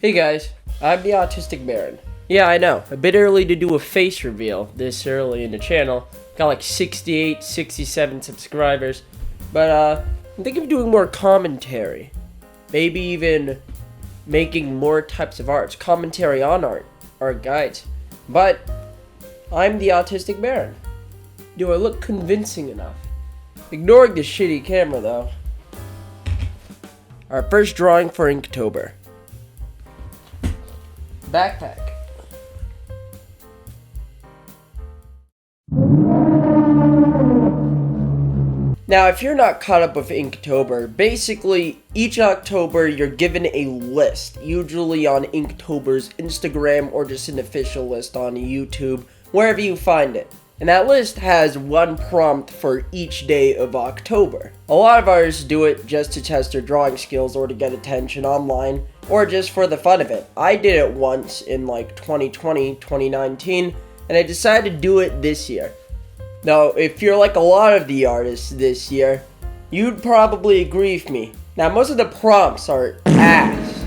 Hey guys, I'm the Autistic Baron. Yeah, I know, a bit early to do a face reveal this early in the channel. Got like 68, 67 subscribers. But I'm thinking of doing more commentary. Maybe even making more types of arts. Commentary on art guides. But I'm the Autistic Baron. Do I look convincing enough? Ignoring the shitty camera though. Our first drawing for Inktober. Backpack. Now, if you're not caught up with Inktober, basically each October you're given a list, usually on Inktober's Instagram or just an official list on YouTube, wherever you find it. And that list has one prompt for each day of October. A lot of artists do it just to test their drawing skills or to get attention online, or just for the fun of it. I did it once in like 2020, 2019, and I decided to do it this year. Now, if you're like a lot of the artists this year, you'd probably agree with me. Now, most of the prompts are ass.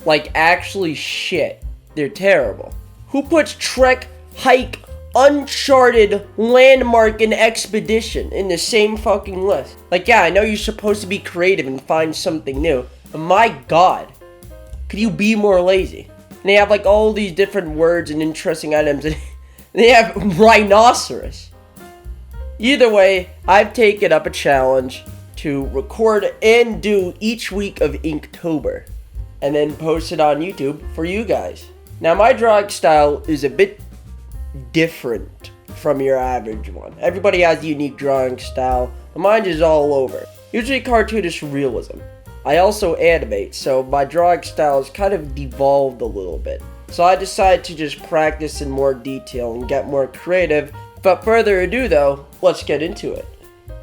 Like, actually shit. They're terrible. Who puts Trek, Hike, Uncharted, Landmark, and Expedition in the same fucking list? Like, yeah, I know you're supposed to be creative and find something new, but my god, could you be more lazy? And they have like all these different words and interesting items, and they have rhinoceros. Either way, I've taken up a challenge to record and do each week of Inktober, and then post it on YouTube for you guys. Now, my drawing style is a bit different from your average one. Everybody has a unique drawing style, but mine is all over. Usually cartoonish realism. I also animate, so my drawing style has kind of devolved a little bit. So I decided to just practice in more detail and get more creative. Without further ado though, let's get into it.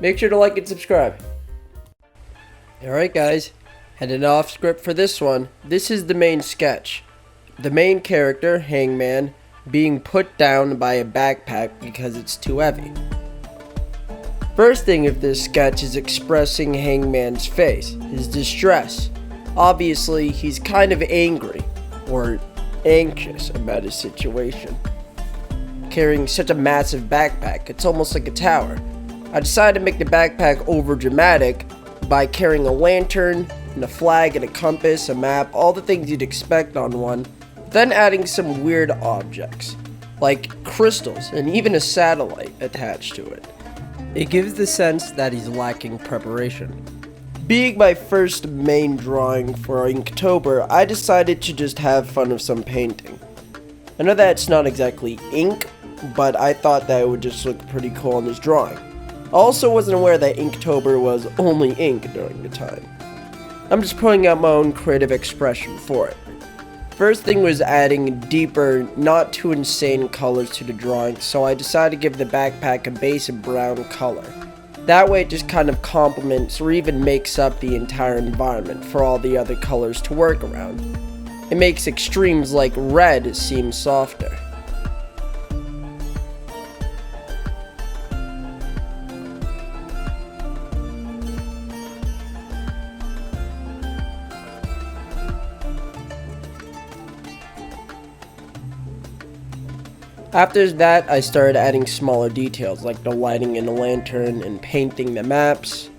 Make sure to like and subscribe. Alright guys, headed off script for this one. This is the main sketch. The main character, Hangman, being put down by a backpack because it's too heavy. First thing of this sketch is expressing Hangman's face, his distress. Obviously, he's kind of angry, or anxious about his situation. Carrying such a massive backpack, it's almost like a tower. I decided to make the backpack over dramatic by carrying a lantern, and a flag, and a compass, a map, all the things you'd expect on one, then adding some weird objects, like crystals, and even a satellite attached to it. It gives the sense that he's lacking preparation. Being my first main drawing for Inktober, I decided to just have fun with some painting. I know that it's not exactly ink, but I thought that it would just look pretty cool on this drawing. I also wasn't aware that Inktober was only ink during the time. I'm just putting out my own creative expression for it. First thing was adding deeper, not too insane colors to the drawing, so I decided to give the backpack a base of brown color. That way it just kind of complements or even makes up the entire environment for all the other colors to work around. It makes extremes like red seem softer. After that, I started adding smaller details like the lighting in the lantern and painting the maps.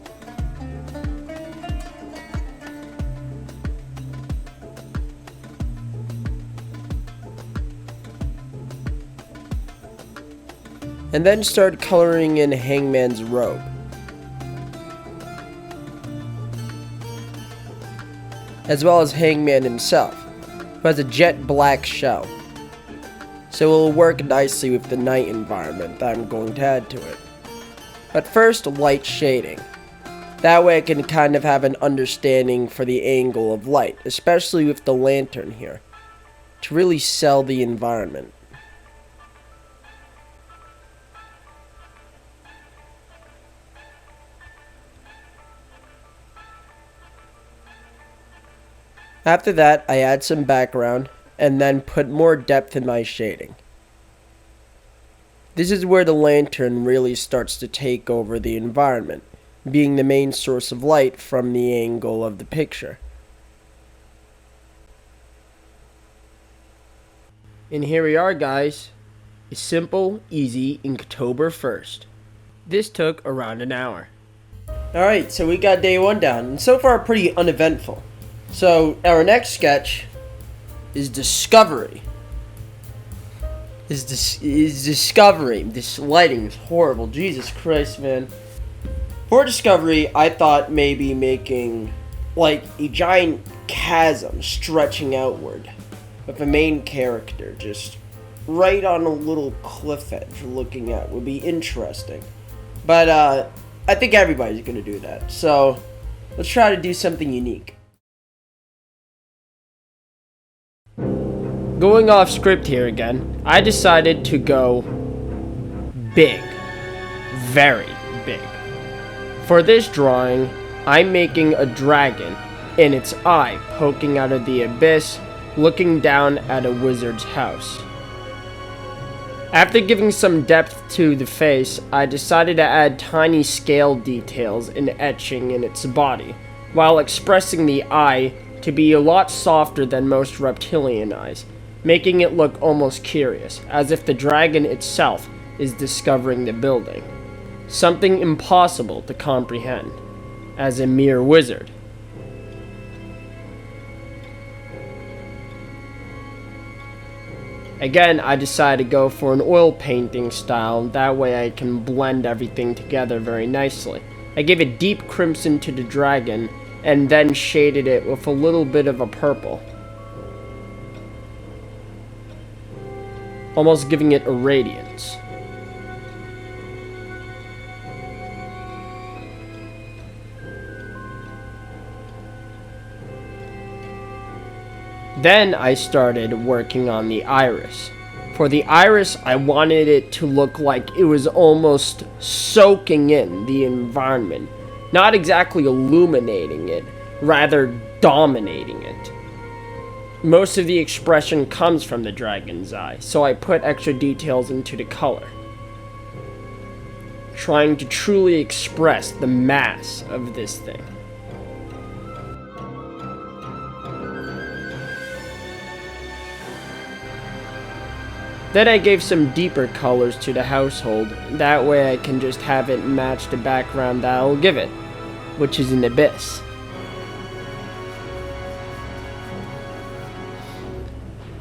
And then started coloring in Hangman's robe. As well as Hangman himself, who has a jet black shell. So it will work nicely with the night environment that I'm going to add to it. But first, light shading. That way I can kind of have an understanding for the angle of light, especially with the lantern here, to really sell the environment. After that, I add some background, and then put more depth in my shading. This is where the lantern really starts to take over the environment, being the main source of light from the angle of the picture. And here we are, guys. A simple, easy Inktober 1st. This took around an hour. Alright, so we got day 1 down, and so far pretty uneventful. So, our next sketch is Discovery. Is Discovery. This lighting is horrible. Jesus Christ, man. For Discovery, I thought maybe making like a giant chasm stretching outward with a main character just right on a little cliff edge looking out would be interesting. But I think everybody's gonna do that. So let's try to do something unique. Going off script here again, I decided to go big. Very big. For this drawing, I'm making a dragon and its eye poking out of the abyss, looking down at a wizard's house. After giving some depth to the face, I decided to add tiny scale details and etching in its body, while expressing the eye to be a lot softer than most reptilian eyes, making it look almost curious, as if the dragon itself is discovering the building. Something impossible to comprehend, as a mere wizard. Again, I decided to go for an oil painting style, that way I can blend everything together very nicely. I gave a deep crimson to the dragon, and then shaded it with a little bit of a purple, almost giving it a radiance. Then I started working on the iris. For the iris, I wanted it to look like it was almost soaking in the environment, not exactly illuminating it, rather dominating it. Most of the expression comes from the dragon's eye, so I put extra details into the color, trying to truly express the mass of this thing. Then I gave some deeper colors to the household, that way I can just have it match the background that I'll give it, which is an abyss.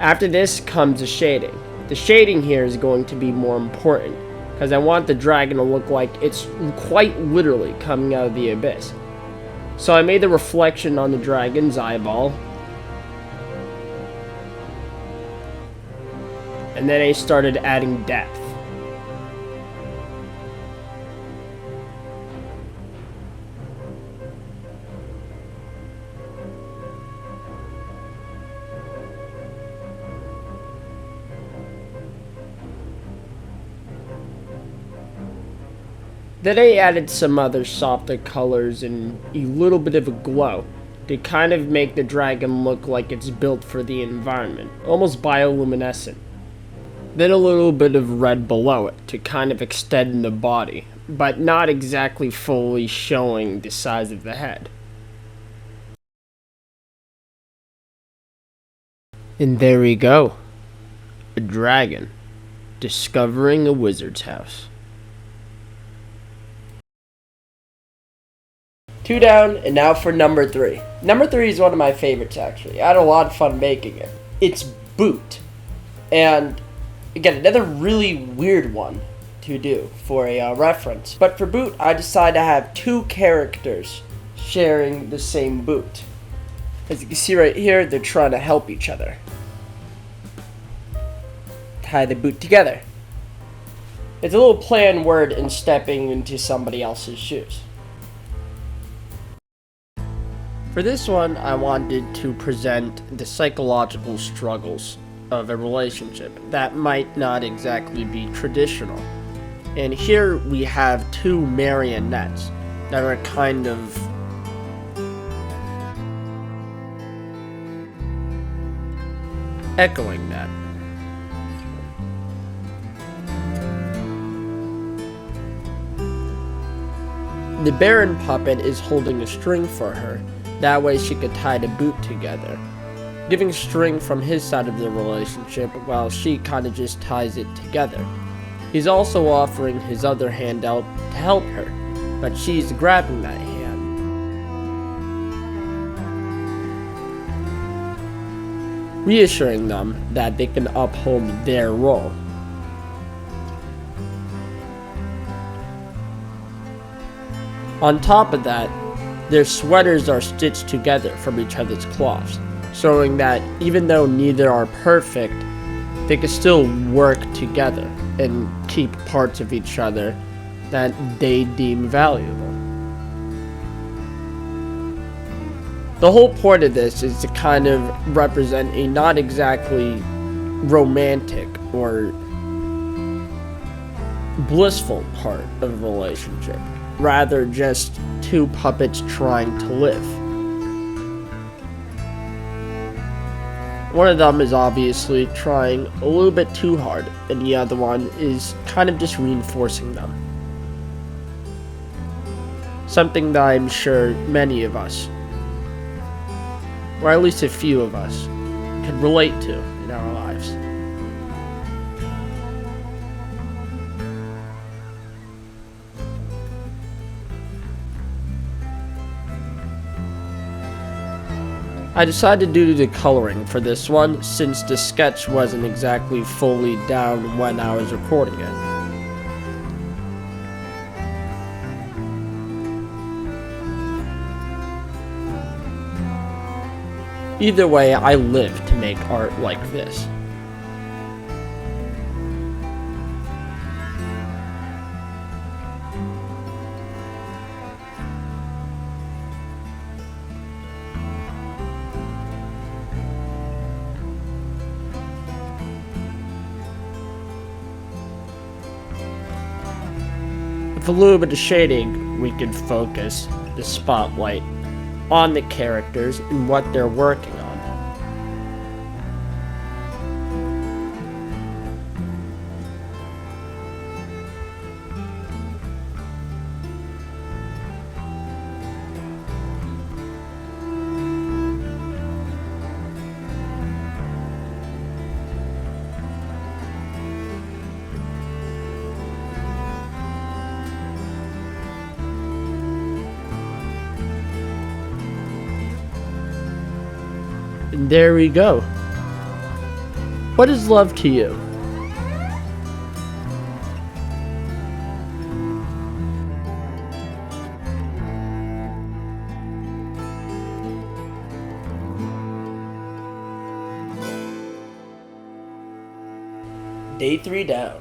After this comes the shading. The shading here is going to be more important, because I want the dragon to look like it's quite literally coming out of the abyss. So I made the reflection on the dragon's eyeball, and then I started adding depth. Then I added some other softer colors and a little bit of a glow to kind of make the dragon look like it's built for the environment, almost bioluminescent. Then a little bit of red below it to kind of extend the body, but not exactly fully showing the size of the head. And there we go. A dragon discovering a wizard's house. 2 down, and now for number 3. Number 3 is one of my favorites, actually. I had a lot of fun making it. It's Boot. And again, another really weird one to do for a reference. But for Boot, I decided to have 2 characters sharing the same boot. As you can see right here, they're trying to help each other tie the boot together. It's a little play on word in stepping into somebody else's shoes. For this one, I wanted to present the psychological struggles of a relationship that might not exactly be traditional. And here we have 2 marionettes that are kind of echoing that. The Baron puppet is holding a string for her. That way she could tie the boot together. giving string from his side of the relationship while she kind of just ties it together. He's also offering his other hand out to help her, but she's grabbing that hand, reassuring them that they can uphold their role. On top of that, their sweaters are stitched together from each other's cloths, showing that even though neither are perfect, they can still work together and keep parts of each other that they deem valuable. The whole point of this is to kind of represent a not exactly romantic or blissful part of a relationship, rather just two puppets trying to live. One of them is obviously trying a little bit too hard, and the other one is kind of just reinforcing them. Something that I'm sure many of us, or at least a few of us, can relate to in our lives. I decided to do the coloring for this one since the sketch wasn't exactly fully down when I was recording it. Either way, I live to make art like this. With a little bit of shading, we can focus the spotlight on the characters and what they're working on. And there we go. What is love to you? Day 3 down.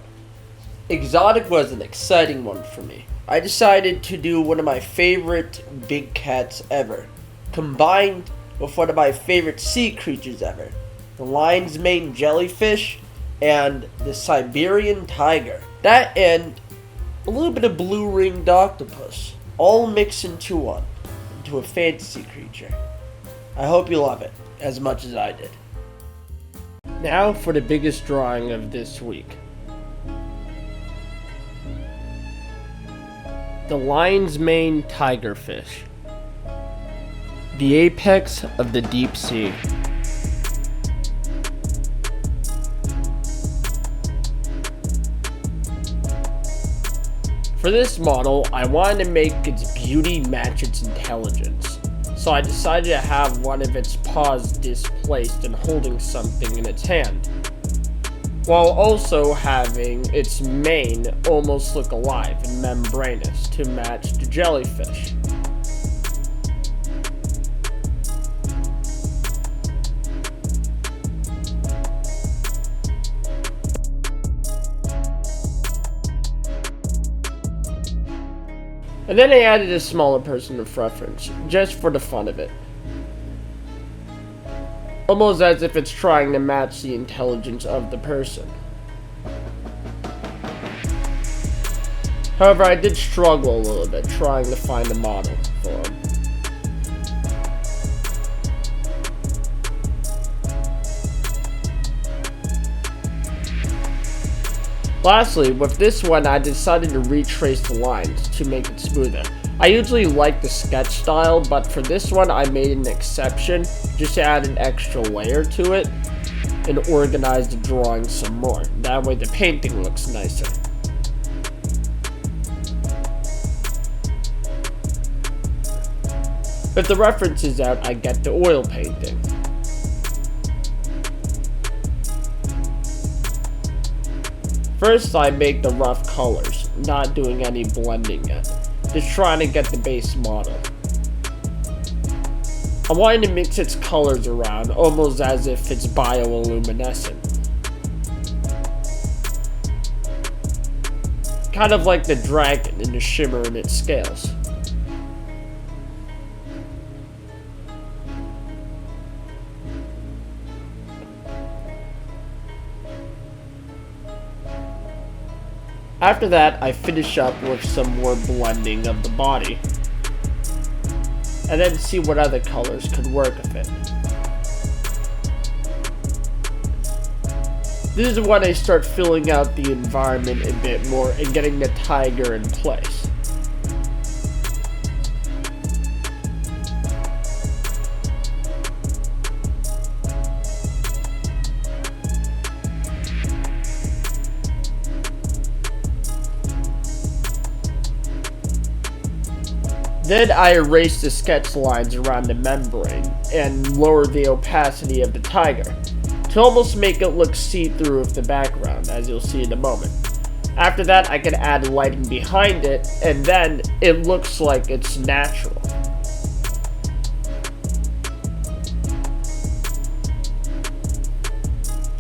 Exotic was an exciting one for me. I decided to do one of my favorite big cats ever, combined with one of my favorite sea creatures ever, the lion's mane jellyfish and the Siberian tiger. That and a little bit of blue-ringed octopus, all mixed into one, into a fantasy creature. I hope you love it as much as I did. Now for the biggest drawing of this week. The lion's mane tigerfish. The apex of the deep sea. For this model, I wanted to make its beauty match its intelligence, so I decided to have one of its paws displaced and holding something in its hand, while also having its mane almost look alive and membranous to match the jellyfish. And then I added a smaller person of reference, just for the fun of it. Almost as if it's trying to match the intelligence of the person. However, I did struggle a little bit trying to find a model for him. Lastly, with this one, I decided to retrace the lines to make it smoother. I usually like the sketch style, but for this one I made an exception just to add an extra layer to it and organize the drawing some more. That way the painting looks nicer. If the reference is out, I get the oil painting. First, I make the rough colors, not doing any blending yet. Just trying to get the base model. I wanted to mix its colors around, almost as if it's bioluminescent. Kind of like the dragon and the shimmer in its scales. After that, I finish up with some more blending of the body, and then see what other colors could work with it. This is when I start filling out the environment a bit more and getting the tiger in place. Then I erase the sketch lines around the membrane and lower the opacity of the tiger to almost make it look see-through of the background, as you'll see in a moment. After that, I can add lighting behind it, and then it looks like it's natural.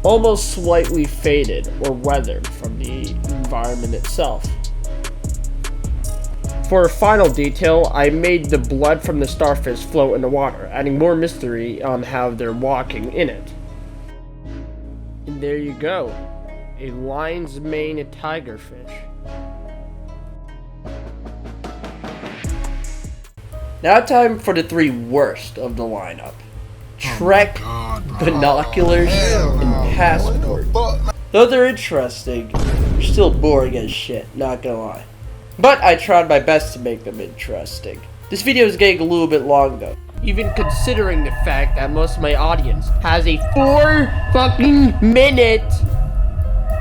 Almost slightly faded or weathered from the environment itself. For a final detail, I made the blood from the starfish float in the water, adding more mystery on how they're walking in it. And there you go, a lion's mane tigerfish. Now time for the three worst of the lineup. Trek, binoculars, and passport. Though they're interesting, they're still boring as shit, not gonna lie. But I tried my best to make them interesting. This video is getting a little bit long though, even considering the fact that most of my audience has a 4-fucking-minute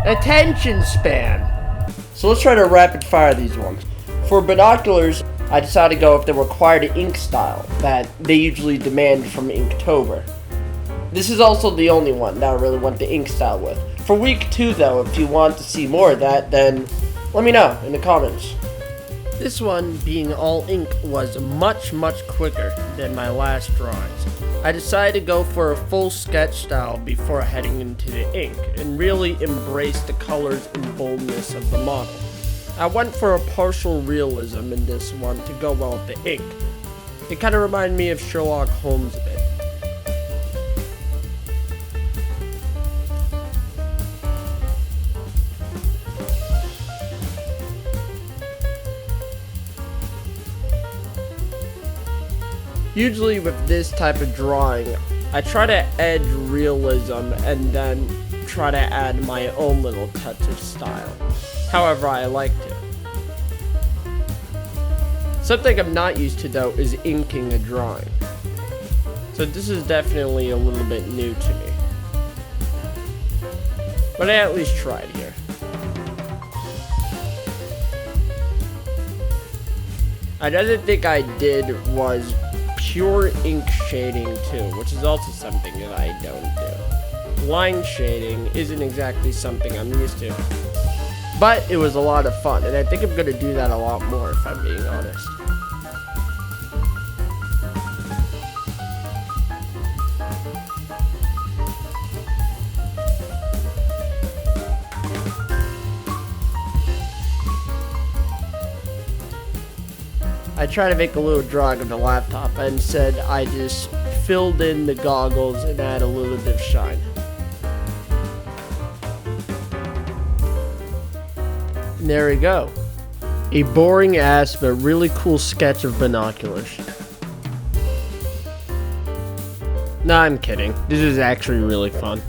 attention span. So let's try to rapid fire these ones. For binoculars, I decided to go with the required ink style that they usually demand from Inktober. This is also the only one that I really went the ink style with. For week 2 though, if you want to see more of that, then let me know in the comments. This one, being all ink, was much quicker than my last drawings. I decided to go for a full sketch style before heading into the ink, and really embrace the colors and boldness of the model. I went for a partial realism in this one to go well with the ink. It kind of reminded me of Sherlock Holmes a bit. Usually with this type of drawing, I try to edge realism and then try to add my own little touch of style, however I like to. Something I'm not used to though is inking a drawing, so this is definitely a little bit new to me. But I at least tried here. Another thing I did was pure ink shading too, which is also something that I don't do. Line shading isn't exactly something I'm used to. But it was a lot of fun, and I think I'm going to do that a lot more if I'm being honest. I tried to make a little drawing on the laptop and said I just filled in the goggles and add a little bit of shine. And there we go. A boring ass but really cool sketch of binoculars. Nah, I'm kidding. This is actually really fun.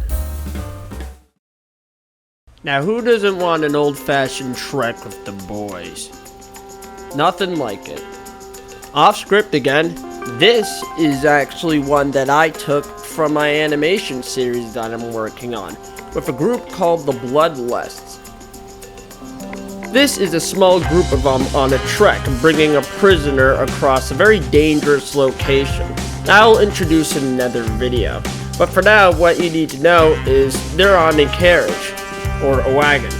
Now who doesn't want an old-fashioned trek with the boys? Nothing like it. Off script again, this is actually one that I took from my animation series that I'm working on, with a group called the Bloodlusts. This is a small group of them on a trek, bringing a prisoner across a very dangerous location. I'll introduce in another video, but for now, what you need to know is they're on a carriage, or a wagon.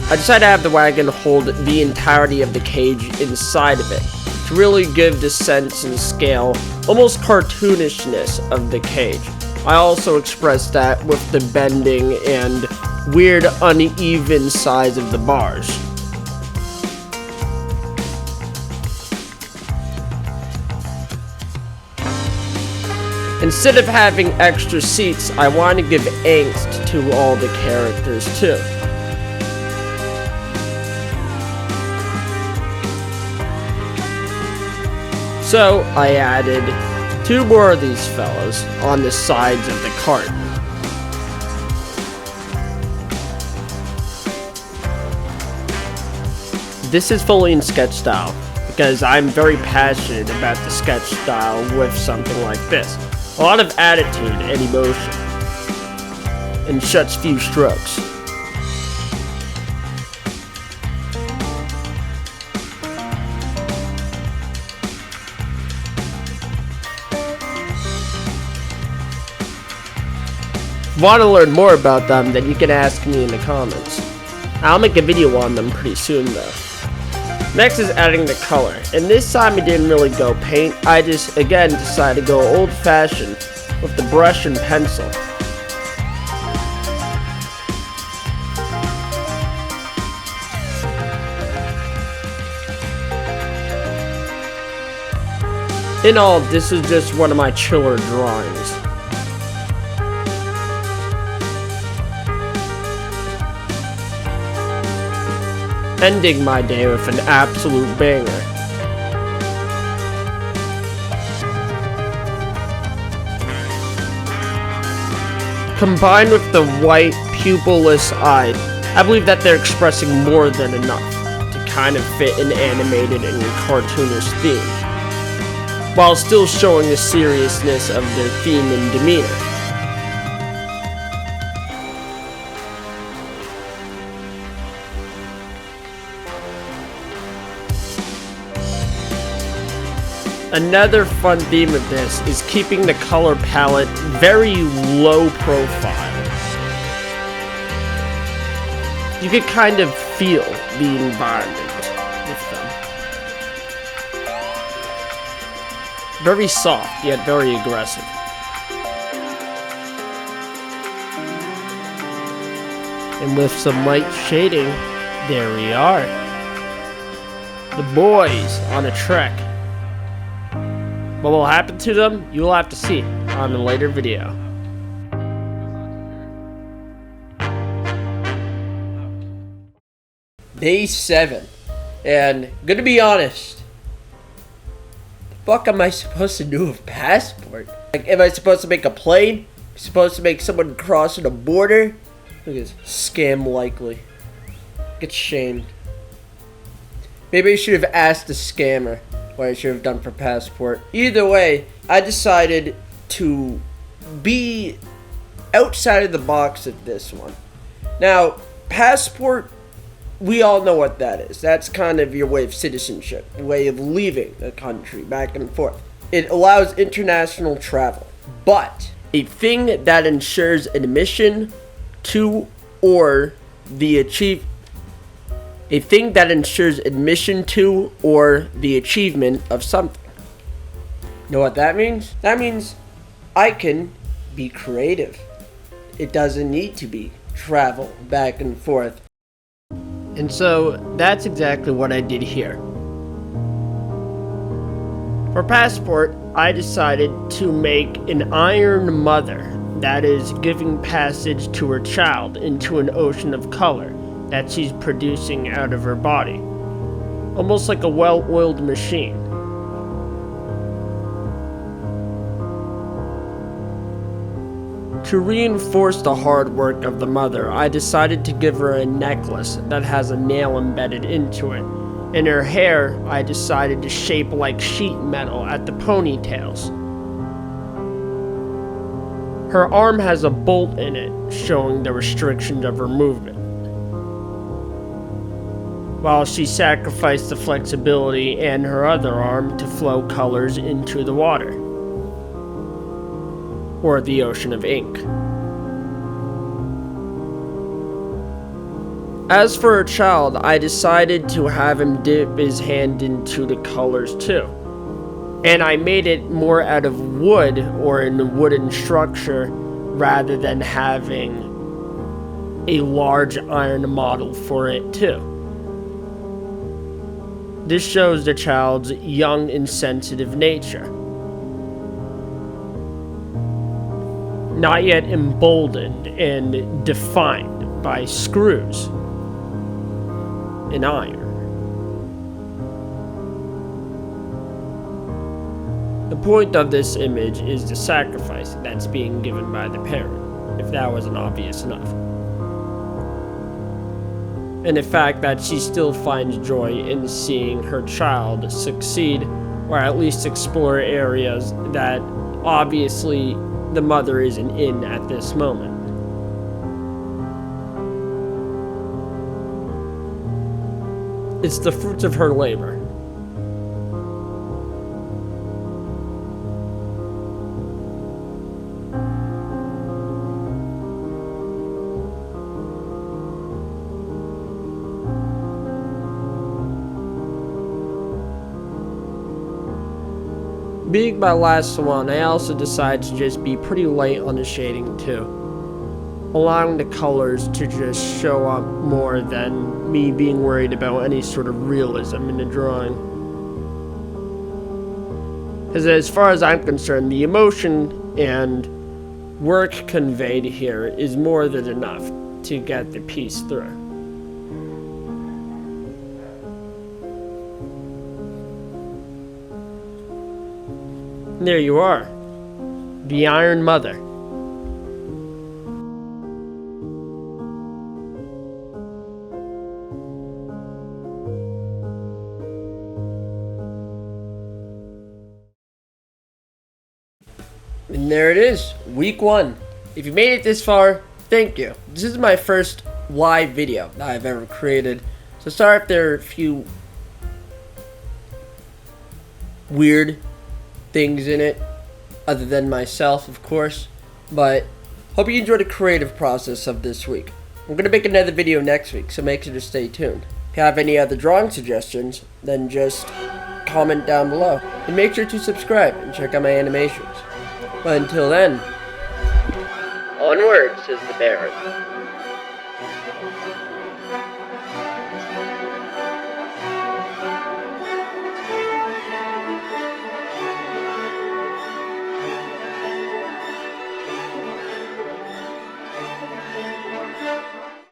I decided to have the wagon hold the entirety of the cage inside of it, to really give the sense and scale, almost cartoonishness of the cage. I also expressed that with the bending and weird uneven size of the bars. Instead of having extra seats, I want to give angst to all the characters too. So I added 2 more of these fellas on the sides of the cart. This is fully in sketch style because I'm very passionate about the sketch style with something like this. A lot of attitude and emotion, and such few strokes. If you want to learn more about them, then you can ask me in the comments. I'll make a video on them pretty soon though. Next is adding the color, and this time I didn't really go paint. I just again decided to go old-fashioned with the brush and pencil. In all, this is just one of my chiller drawings. Ending my day with an absolute banger. Combined with the white, pupilless eye, I believe that they're expressing more than enough to kind of fit an animated and cartoonish theme, while still showing the seriousness of their theme and demeanor. Another fun theme of this is keeping the color palette very low profile. You could kind of feel the environment with them. Very soft, yet very aggressive. And with some light shading, there we are. The boys on a trek. What will happen to them, you will have to see on a later video. Day 7. And gonna be honest, the fuck am I supposed to do with passport? Like, am I supposed to make a plane? Am I supposed to make someone crossing a border? Look at this, scam likely. Get shamed. Maybe I should have asked the scammer what I should have done for passport. Either way, I decided to be outside of the box of this one. Now, passport, we all know what that is. That's kind of your way of citizenship, a way of leaving a country back and forth. It allows international travel, but a thing that ensures admission to or the achievement of something. Know what that means? That means I can be creative. It doesn't need to be travel back and forth. And so that's exactly what I did here. For passport, I decided to make an iron mother that is giving passage to her child into an ocean of color that she's producing out of her body. Almost like a well-oiled machine. To reinforce the hard work of the mother, I decided to give her a necklace that has a nail embedded into it, and her hair I decided to shape like sheet metal at the ponytails. Her arm has a bolt in it, showing the restrictions of her movement, while she sacrificed the flexibility and her other arm to flow colors into the water, or the ocean of ink. As for her child, I decided to have him dip his hand into the colors too. And I made it more out of wood or in a wooden structure rather than having a large iron model for it too. This shows the child's young and sensitive nature, not yet emboldened and defined by screws and iron. The point of this image is the sacrifice that's being given by the parent, if that wasn't obvious enough. And the fact that she still finds joy in seeing her child succeed, or at least explore areas that obviously the mother isn't in at this moment. It's the fruits of her labor. Being my last one, I also decided to just be pretty light on the shading too, allowing the colors to just show up more than me being worried about any sort of realism in the drawing. Because as far as I'm concerned, the emotion and work conveyed here is more than enough to get the piece through. There you are, the Iron Mother. And there it is, week 1. If you made it this far, thank you. This is my first live video that I've ever created. So sorry if there are a few weird things in it, other than myself, of course. But hope you enjoyed the creative process of this week. I'm going to make another video next week, so make sure to stay tuned. If you have any other drawing suggestions, then just comment down below. And make sure to subscribe and check out my animations. But until then, onward, says the Baron.